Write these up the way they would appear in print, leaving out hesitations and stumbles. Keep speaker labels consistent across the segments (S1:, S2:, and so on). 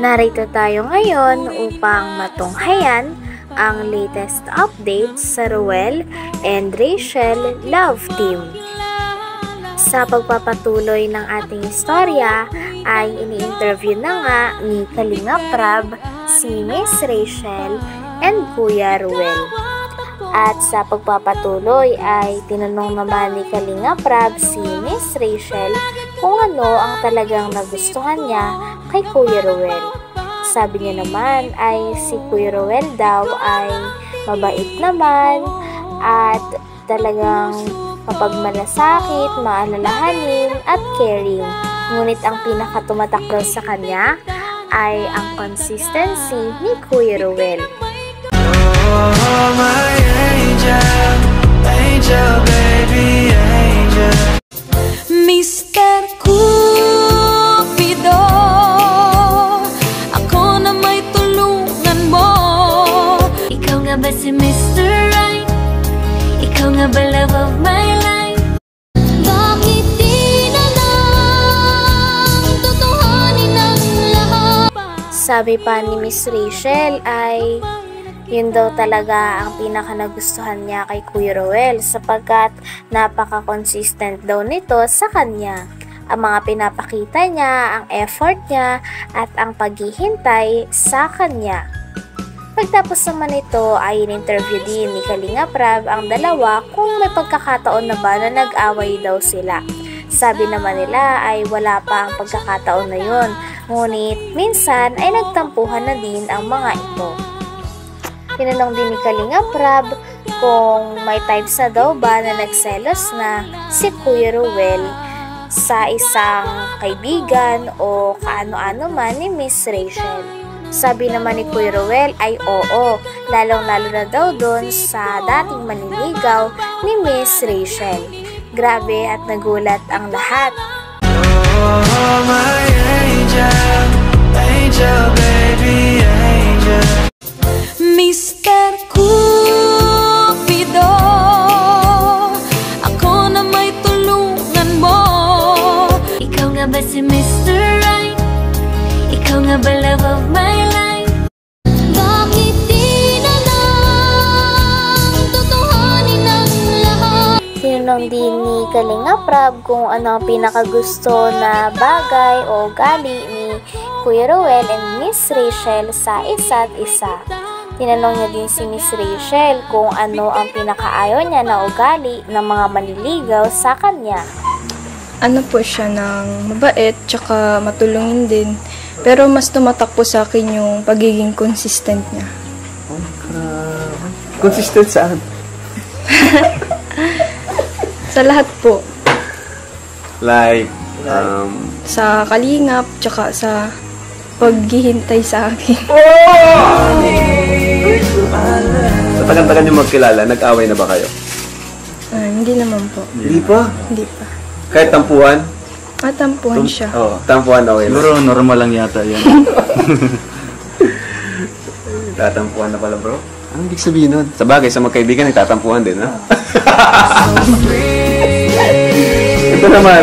S1: Narito tayo ngayon upang matunghayan ang latest updates sa Ruel and Rachel Love Team. Sa pagpapatuloy ng ating istorya ay ini-interview na nga ni Kalinga Prab si Miss Rachel and Kuya Ruel. At sa pagpapatuloy ay tinanong naman ni Kalinga Prab si Miss Rachel kung ano ang talagang nagustuhan niya kay Kuya Ruel. Sabi niya naman ay si Kuya Ruel daw ay mabait naman at talagang mapagmalasakit, maalalahanin at caring. Ngunit ang pinakatumatak daw sa kanya ay ang consistency ni Kuya Ruel.
S2: Oh, my angel, angel, baby, angel. Mr. Cupido, ako na may tulungan mo. Ikaw nga ba si Mr. Right? Ikaw nga ba love of my life? Bakit di na lang tutuhanin ang lahat?
S1: Sabi pa ni Miss Rachel ay yun daw talaga ang pinaka nagustuhan niya kay Kuya Ruel sapagkat napaka-consistent daw nito sa kanya. Ang mga pinapakita niya, ang effort niya at ang paghihintay sa kanya. Pagtapos naman ito ay in-interview din ni Kalinga Prab ang dalawa kung may pagkakataon na ba na nag-away daw sila. Sabi naman nila ay wala pa ang pagkakataon na yun, ngunit minsan ay nagtampuhan na din ang mga ito. Tinanong din ni Kalinga Prab kung may times na daw ba na nagselos na si Kuya Ruel sa isang kaibigan o kaano-ano man ni Miss Rachel. Sabi naman ni Kuya Ruel ay oo, lalong-lalo na daw doon sa dating manliligaw ni Miss Rachel. Grabe at nagulat ang lahat.
S2: Oh, my angel, angel, baby, angel. Mr. Cupido, ako na may tulungan mo. Ikaw nga ba si Mr. Right? Ikaw nga ba love of my life? Bakit di na lang tutuhanin ang lahat?
S1: Tinanong din ni Kalinga Prab kung ano ang pinakagusto na bagay o ugali ni Kuya Ruel and Miss Rachel sa isa't isa. Tinanong niya din si Miss Rachel kung ano ang pinakaayaw niya na ugali ng mga manliligaw sa kanya.
S3: Ano po siya ng mabait, tsaka matulungin din. Pero mas tumatak po sa akin yung pagiging consistent niya.
S4: Oh, grabe. Consistent saan?
S3: Sa lahat po.
S4: Like,
S3: Sa kalingap, tsaka sa paghihintay sa akin.
S4: Sa tagal-tagal niyo magkilala, nag-away na ba kayo?
S3: Hindi naman po.
S4: Hindi pa?
S3: Hindi pa.
S4: Kahit tampuhan?
S3: Tampuhan siya.
S4: Oo, tampuhan okay na.
S5: Siguro normal lang yata yan.
S4: Tatampuhan na pala, bro. Anong ibig sabihin nun? Sa bagay, sa magkaibigan, nagtatampuhan din, ha? Ito naman,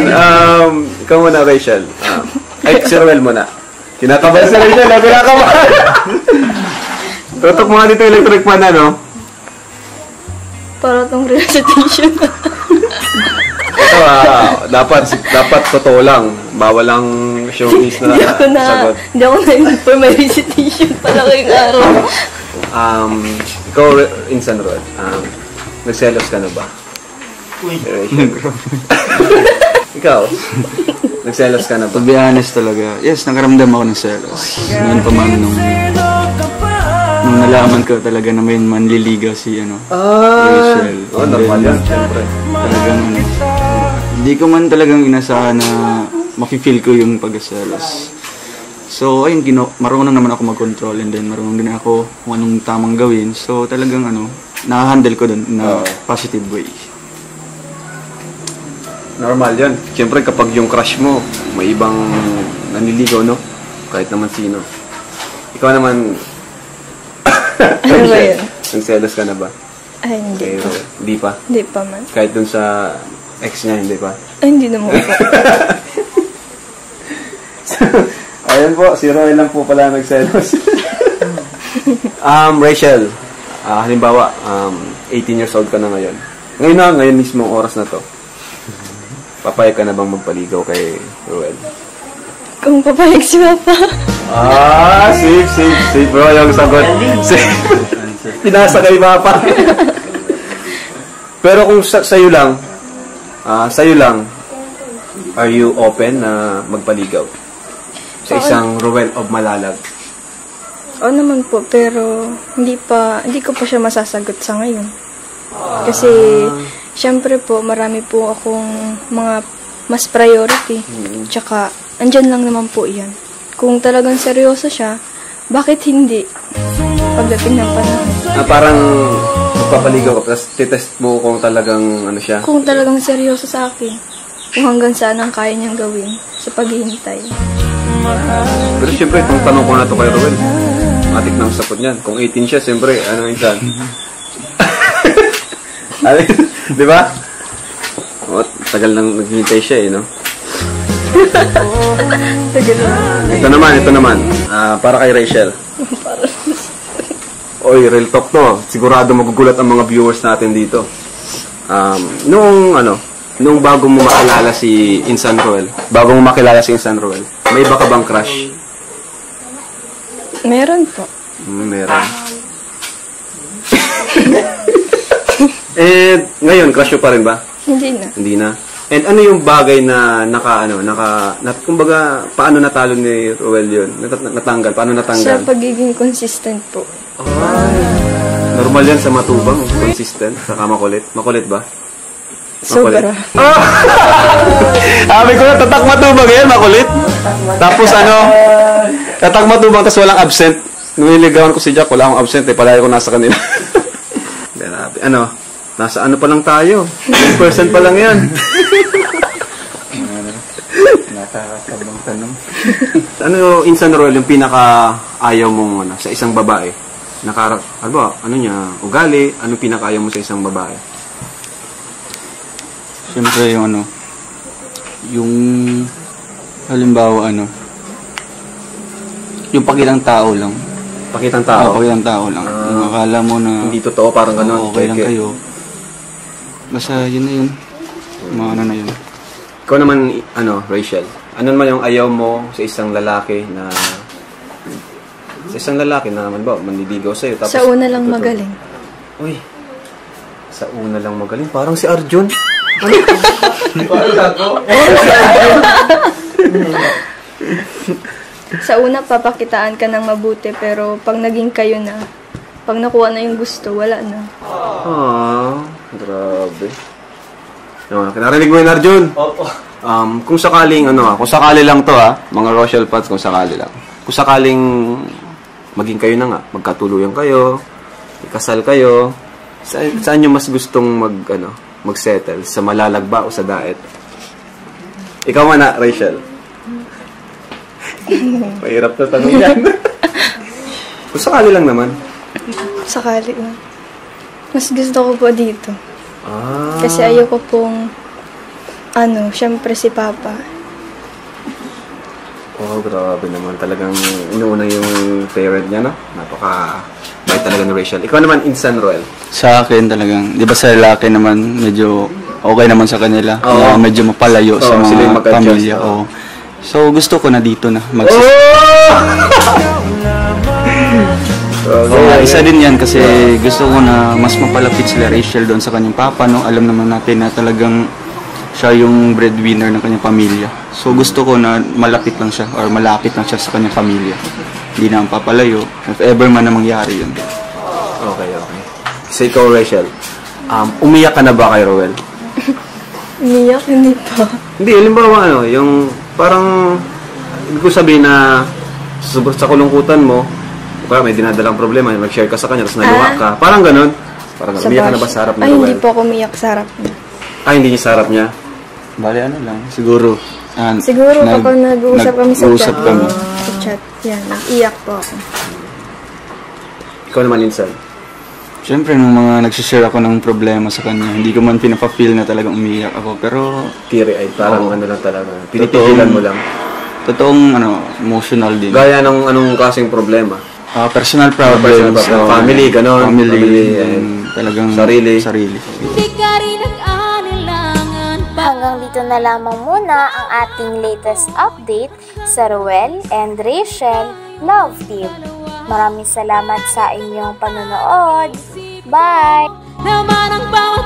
S4: ikaw muna, Rachel. Ay, si Ruel muna. Kinakabahan si Rachel, kinakabahan! Tutok mo nga dito electric fan, ano?
S3: Para itong recitation.
S4: Ito, dapat totoo lang. Bawal lang showcase na sagot.
S3: Hindi ako na-inform, may recitation pala kayong araw.
S4: Ikaw, Insan Ruel, nagselos ka na ba?
S5: Uy,
S4: Ikaw, nagselos ka na ba?
S5: to be honest talaga, yes, nakaramdam ako ng selos. Noon pa man nung nalaman ko talaga na may manliligaw si Rachel.
S4: Oh, normal yan, syempre.
S5: Talagang hindi ko man talagang inasahan na mafe-feel ko yung pag-selos. So, ayun, marunong naman ako mag-control and then marunong din ako kung anong tamang gawin. So, talagang na-handle ko dun na positive way.
S4: Normal yan. Siyempre, kapag yung crush mo, may ibang nanliligaw, no? Kahit naman sino. Ikaw naman,
S3: Ano ba yun?
S4: nagselos ka na ba?
S3: Ay, hindi pa.
S4: Hindi pa?
S3: Hindi pa man.
S4: Kahit dun sa ex niya, hindi pa?
S3: Ay, hindi naman po.
S4: Ayan po, si Roy lang po pala nagselos. Rachel, halimbawa, 18 years old ka na ngayon. Ngayon mismo ang oras na to. Papayag ka na bang magpaligaw kay Ruel?
S3: Kung papayag si Papa.
S4: Safe bro, yung sagot. Safe. Pinasa kay Papa. Pero kung sa'yo lang, are you open na magpaligaw? Sa isang Ruel of Malalag?
S3: Oo naman po, pero hindi ko pa siya masasagot sa ngayon. Kasi, syempre po, marami po akong mga mas priority. Tsaka, andyan lang naman po yan. Kung talagang seryoso siya, bakit hindi? Pagdating ng panahon.
S4: Parang magpapaligaw ka, tapos titest mo kung talagang ano siya?
S3: Kung talagang seryoso sa akin, kung hanggang saan ang kaya niyang gawin sa paghihintay.
S4: Pero siyempre, itong tanong ko na ito kay Ruel, matik ng sapot niyan. Kung 18 siya, siyempre, ano minsan? Di ba? Tagal nang naghihintay siya no? Ito naman. Para kay Rachel. Oy, real talk to. Sigurado magugulat ang mga viewers natin dito. Nung bago mo makilala si Insan Ruel, may iba ka bang crush?
S3: Meron po.
S4: Meron. Ngayon, crush mo pa rin ba? Hindi na. And ano yung bagay na kumbaga, paano natalo ni Ruel yun? Natanggal? Paano natanggal?
S3: Sa pagiging consistent po.
S4: Normal yan sa matubang, consistent, saka makulit. Makulit ba?
S3: Sobra.
S4: Sabi ko na, tatak matubang yan, makulit. Tapos tatak matubang, tapos walang absent. Nililigawan ko si Jack, wala akong absent, palagi ko nasa kanila. Grabe. Nasa pa lang tayo. 1% pa lang yan.
S5: Nakakabang tanong.
S4: Insan Ruel, yung pinaka-ayaw mong sa isang babae? Ugali? Anong pinaka-ayaw mo sa isang babae?
S5: Siyempre yung halimbawa yung pakitang tao lang.
S4: Pakitang tao?
S5: Pakitang tao lang. Yung akala mo na
S4: hindi totoo, parang gano'n.
S5: Okay lang kayo. Basta yun na yun. Mga na yun.
S4: Ikaw naman, Rachel, ano naman yung ayaw mo sa isang lalaki na naman ba, manliligaw sa'yo? Tapos,
S3: sa una lang magaling.
S4: Uy, sa una lang magaling? Parang si Arjun.
S3: Sa una, papakitaan ka ng mabuti, pero pag naging kayo na, pag nakuha na yung gusto, wala na.
S4: Grabe. Narinig mo yun, Arjun? Opo. Kung sakaling, kung sakali lang to, mga Rochelle Pats, kung sakali lang. Kung sakaling maging kayo na nga, magkatuluyan kayo, ikasal kayo, saan nyo mas gustong mag-settle? Sa Malalag ba o sa Daet? Ikaw man Rachel. Mahirap na tanong yan. Kung sakali lang naman.
S3: Sakali lang. Mas gusto ko po dito. Kasi ayoko pong syempre si Papa.
S4: Grabe naman. Talagang inuuna yung parent niya, no? Napaka-bait talaga ni Rachel. Ikaw naman, Insan Ruel.
S5: Sa akin talagang, di ba sa lalaki naman, medyo okay naman sa kanila. Na medyo mapalayo sa mga pamilya. So, gusto ko na dito na isa din yan kasi gusto ko na mas mapalapit sila Rachel doon sa kanyang papa. Alam naman natin na talagang siya yung breadwinner ng kanyang pamilya. So gusto ko na malapit lang siya or malapit lang siya sa kanyang pamilya. Hindi na ang papalayo. If ever man na mangyari yun.
S4: Okay. So ikaw, Rachel, umiyak ka na ba kay Ruel?
S3: Umiyak? Hindi pa.
S4: Hindi, halimbawa yung parang ibig ko sabihin na sa kulungkutan mo, may dinadalang problema, mag-share ka sa kanya, tapos naluha ka. Parang ganun. Umiyak ka na ba sa harap ni Ruel?
S3: Hindi po ako umiyak sa harap niya.
S4: Hindi niya sa harap niya?
S5: Bale, lang. Siguro.
S3: Kapag nag-uusap kami sa chat.
S5: Kami.
S3: Sa chat. Yan, nag-iyak po ako.
S4: Ikaw naman, Insan.
S5: Siyempre, nung mga nagsishare ako ng problema sa kanya, hindi ko man pinapa-feel na talagang umiyak ako. Pero
S4: teary-eyed, parang lang talaga. Pinipigilan mo lang.
S5: totoong emotional din.
S4: Gaya ng anong klaseng problema?
S5: Personal problems.
S4: Family, ganon.
S5: Family, and talagang sarili.
S2: Di ka rin nag-anilangan pa.
S1: Hanggang dito na lamang muna ang ating latest update sa Ruel and Rachel Love Team. Maraming salamat sa inyong panonood. Bye!
S2: Naman ang bawat